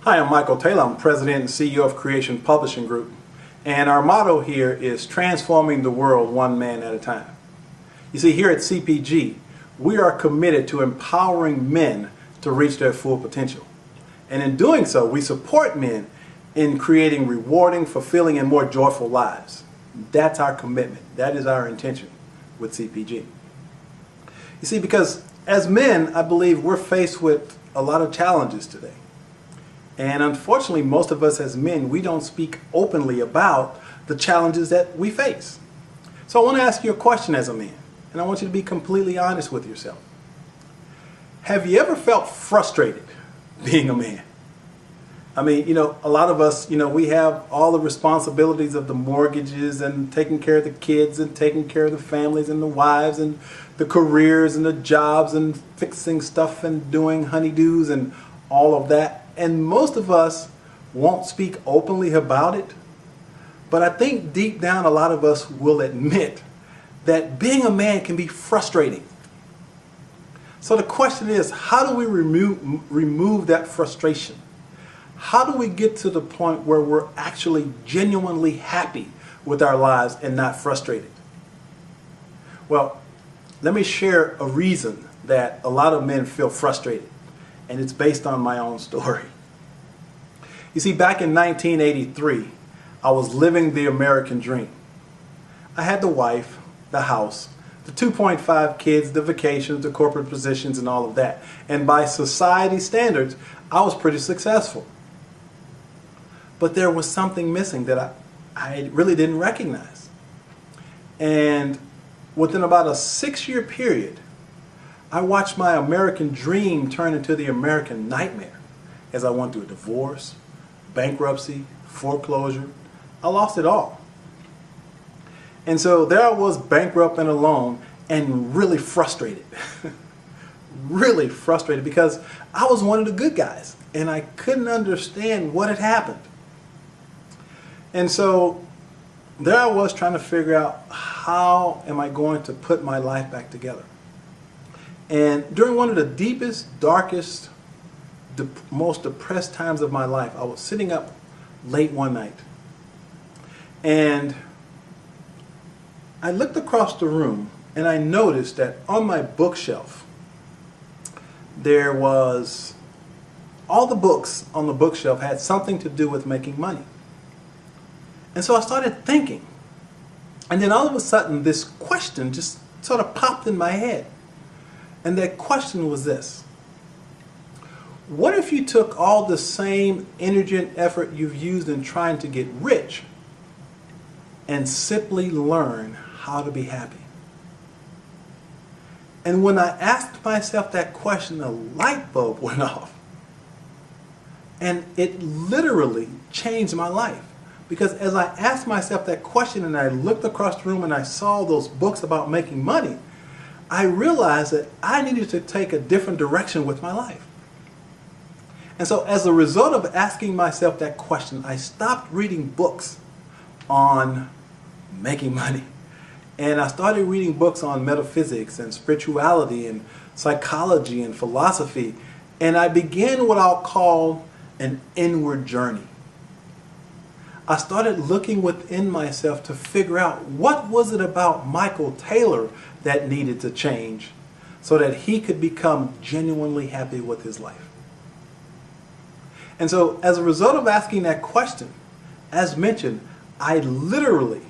Hi, I'm Michael Taylor. I'm President and CEO of Creation Publishing Group. And our motto here is transforming the world one man at a time. You see, here at CPG, we are committed to empowering men to reach their full potential. And in doing so, we support men in creating rewarding, fulfilling, and more joyful lives. That's our commitment. That is our intention with CPG. You see, because as men, I believe we're faced with a lot of challenges today. And unfortunately, most of us as men, we don't speak openly about the challenges that we face. So I want to ask you a question as a man, and I want you to be completely honest with yourself. Have you ever felt frustrated being a man? I mean, a lot of us, we have all the responsibilities of the mortgages and taking care of the kids and taking care of the families and the wives and the careers and the jobs and fixing stuff and doing honeydews and all of that. And most of us won't speak openly about it. But I think deep down a lot of us will admit that being a man can be frustrating. So the question is, how do we remove that frustration? How do we get to the point where we're actually genuinely happy with our lives and not frustrated? Well, let me share a reason that a lot of men feel frustrated, and it's based on my own story. You see, back in 1983, I was living the American dream. I had the wife, the house, the 2.5 kids, the vacations, the corporate positions, and all of that. And by society standards, I was pretty successful. But there was something missing that I really didn't recognize. And within about a 6-year period, I watched my American dream turn into the American nightmare as I went through a divorce, bankruptcy, foreclosure. I lost it all. And so there I was, bankrupt and alone, and really frustrated. Really frustrated because I was one of the good guys and I couldn't understand what had happened. And so there I was trying to figure out, how am I going to put my life back together? And during one of the deepest, darkest, most depressed times of my life, I was sitting up late one night. And I looked across the room and I noticed that on my bookshelf, there was, all the books on the bookshelf had something to do with making money. And so I started thinking. And then all of a sudden, this question just sort of popped in my head. And that question was this: what if you took all the same energy and effort you've used in trying to get rich and simply learn how to be happy? And when I asked myself that question, a light bulb went off. And it literally changed my life. Because as I asked myself that question and I looked across the room and I saw those books about making money, I realized that I needed to take a different direction with my life. And so as a result of asking myself that question, I stopped reading books on making money. And I started reading books on metaphysics and spirituality and psychology and philosophy. And I began what I'll call an inward journey. I started looking within myself to figure out, what was it about Michael Taylor that needed to change so that he could become genuinely happy with his life. And so as a result of asking that question, as mentioned, I literally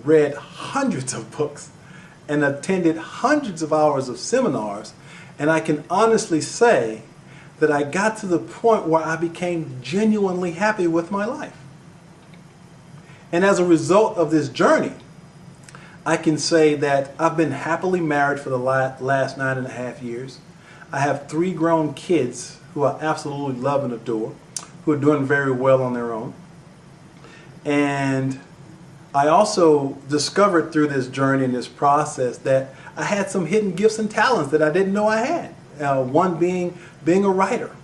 read hundreds of books and attended hundreds of hours of seminars, and I can honestly say that I got to the point where I became genuinely happy with my life. And as a result of this journey, I can say that I've been happily married for the last 9.5 years. I have 3 grown kids who I absolutely love and adore, who are doing very well on their own. And I also discovered through this journey and this process that I had some hidden gifts and talents that I didn't know I had. One being a writer.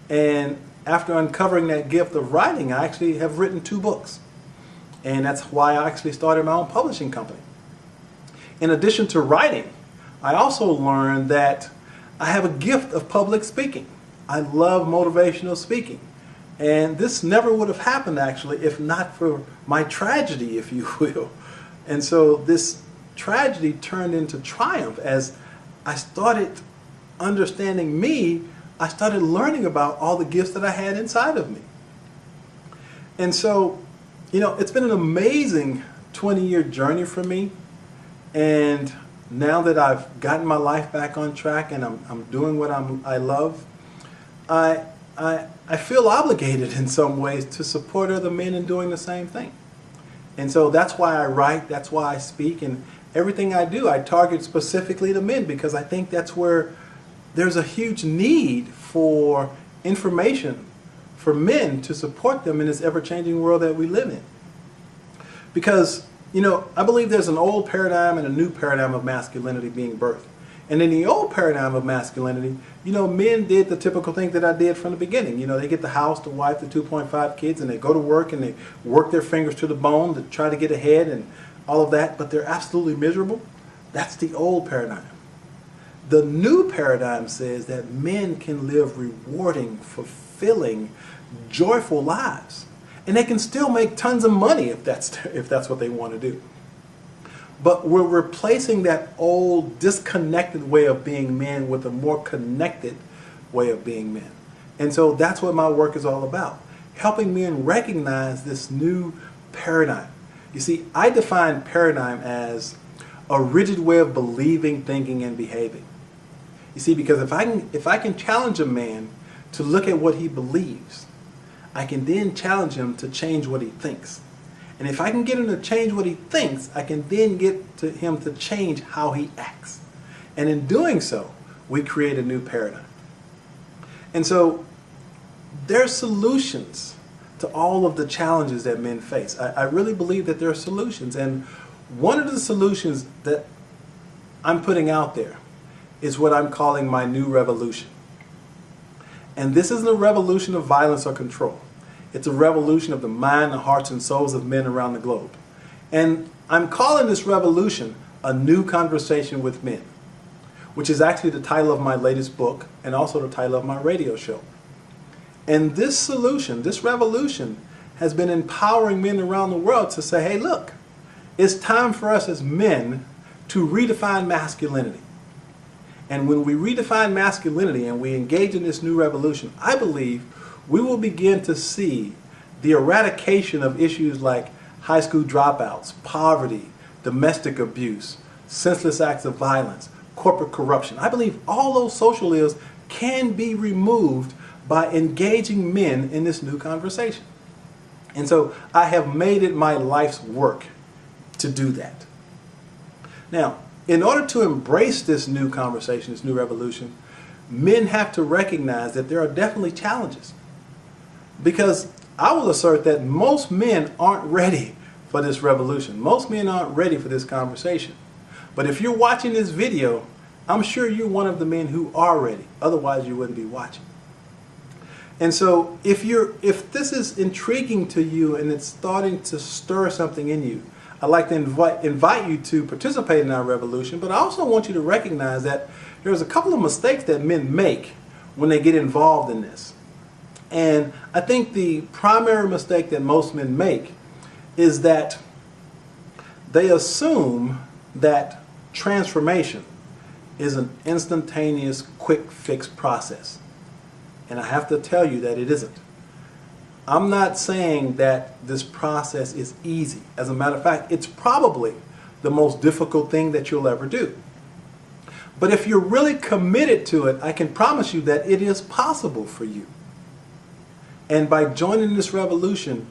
And after uncovering that gift of writing, I actually have written 2 books. And that's why I actually started my own publishing company. In addition to writing, I also learned that I have a gift of public speaking. I love motivational speaking. And this never would have happened, actually, if not for my tragedy, if you will. And so this tragedy turned into triumph. As I started understanding me, I started learning about all the gifts that I had inside of me. And so, it's been an amazing 20-year journey for me. And now that I've gotten my life back on track and I'm doing what I love, I feel obligated in some ways to support other men in doing the same thing. And so that's why I write, that's why I speak, and everything I do, I target specifically the men, because I think that's where there's a huge need for information for men to support them in this ever-changing world that we live in. Because, I believe there's an old paradigm and a new paradigm of masculinity being birthed. And in the old paradigm of masculinity, men did the typical thing that I did from the beginning. They get the house, the wife, the 2.5 kids, and they go to work and they work their fingers to the bone to try to get ahead and all of that, but they're absolutely miserable. That's the old paradigm. The new paradigm says that men can live rewarding, fulfilling, joyful lives. And they can still make tons of money if that's what they want to do. But we're replacing that old disconnected way of being men with a more connected way of being men. And so that's what my work is all about. Helping men recognize this new paradigm. You see, I define paradigm as a rigid way of believing, thinking, and behaving. You see, because if I can challenge a man to look at what he believes, I can then challenge him to change what he thinks. And if I can get him to change what he thinks, I can then get to him to change how he acts. And in doing so, we create a new paradigm. And so there's solutions to all of the challenges that men face. I really believe that there are solutions. And one of the solutions that I'm putting out there is what I'm calling my new revolution. And this isn't a revolution of violence or control. It's a revolution of the mind, the hearts, and souls of men around the globe. And I'm calling this revolution a new conversation with men, which is actually the title of my latest book and also the title of my radio show. And this solution, this revolution, has been empowering men around the world to say, hey, look, it's time for us as men to redefine masculinity. And when we redefine masculinity and we engage in this new revolution, I believe we will begin to see the eradication of issues like high school dropouts, poverty, domestic abuse, senseless acts of violence, corporate corruption. I believe all those social ills can be removed by engaging men in this new conversation. And so I have made it my life's work to do that. Now, in order to embrace this new conversation, this new revolution, men have to recognize that there are definitely challenges. Because I will assert that most men aren't ready for this revolution. Most men aren't ready for this conversation. But if you're watching this video, I'm sure you're one of the men who are ready. Otherwise, you wouldn't be watching. And so if this is intriguing to you and it's starting to stir something in you, I'd like to invite you to participate in our revolution. But I also want you to recognize that there's a couple of mistakes that men make when they get involved in this. And I think the primary mistake that most men make is that they assume that transformation is an instantaneous, quick fix process. And I have to tell you that it isn't. I'm not saying that this process is easy. As a matter of fact, it's probably the most difficult thing that you'll ever do. But if you're really committed to it, I can promise you that it is possible for you. And by joining this revolution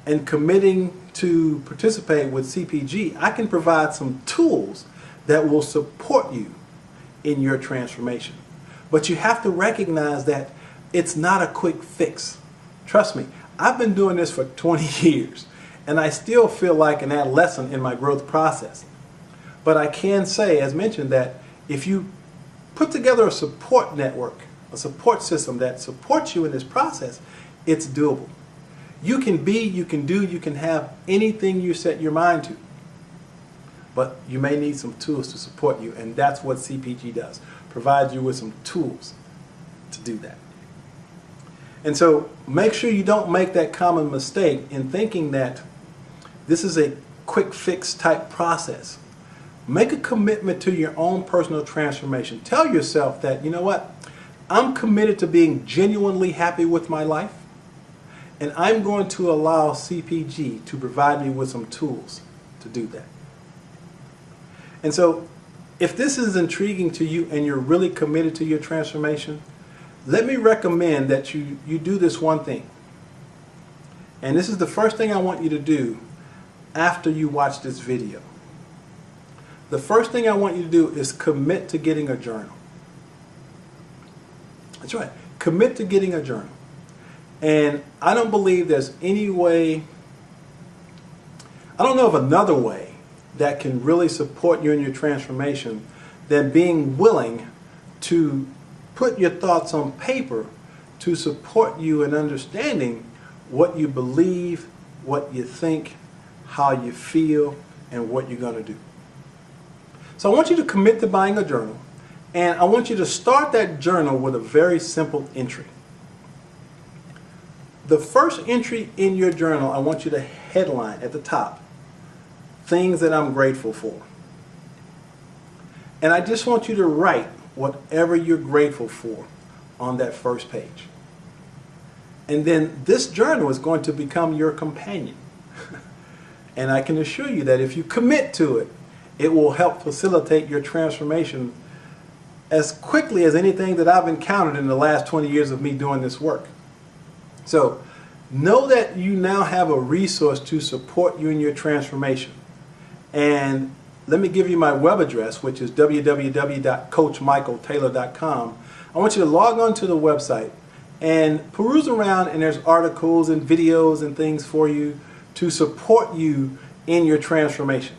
and committing to participate with CPG, I can provide some tools that will support you in your transformation. But you have to recognize that it's not a quick fix. Trust me, I've been doing this for 20 years, and I still feel like an adolescent in my growth process. But I can say, as mentioned, that if you put together a support network, a support system that supports you in this process, it's doable. You can be, you can do, you can have anything you set your mind to. But you may need some tools to support you, and that's what CPG does. Provides you with some tools to do that. And so make sure you don't make that common mistake in thinking that this is a quick fix type process. Make a commitment to your own personal transformation. Tell yourself that, you know what, I'm committed to being genuinely happy with my life, and I'm going to allow CPG to provide me with some tools to do that. And so if this is intriguing to you and you're really committed to your transformation, let me recommend that you do this one thing. And this is the first thing I want you to do after you watch this video. The first thing I want you to do is commit to getting a journal. That's right. Commit to getting a journal. And I don't believe there's any way, I don't know of another way that can really support you in your transformation than being willing to put your thoughts on paper to support you in understanding what you believe, what you think, how you feel, and what you're going to do. So I want you to commit to buying a journal, and I want you to start that journal with a very simple entry. The first entry in your journal, I want you to headline at the top, things that I'm grateful for. And I just want you to write whatever you're grateful for on that first page. And then this journal is going to become your companion. And I can assure you that if you commit to it, it will help facilitate your transformation as quickly as anything that I've encountered in the last 20 years of me doing this work. So know that you now have a resource to support you in your transformation. And let me give you my web address, which is www.coachmichaeltaylor.com. I want you to log on to the website and peruse around, and there's articles and videos and things for you to support you in your transformation.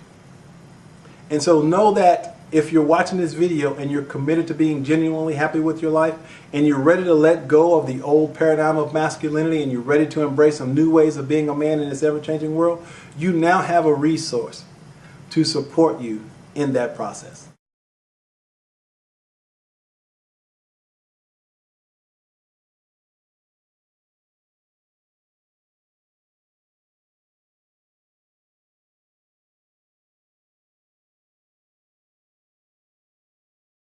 And so know that if you're watching this video and you're committed to being genuinely happy with your life, and you're ready to let go of the old paradigm of masculinity, and you're ready to embrace some new ways of being a man in this ever-changing world, you now have a resource to support you in that process.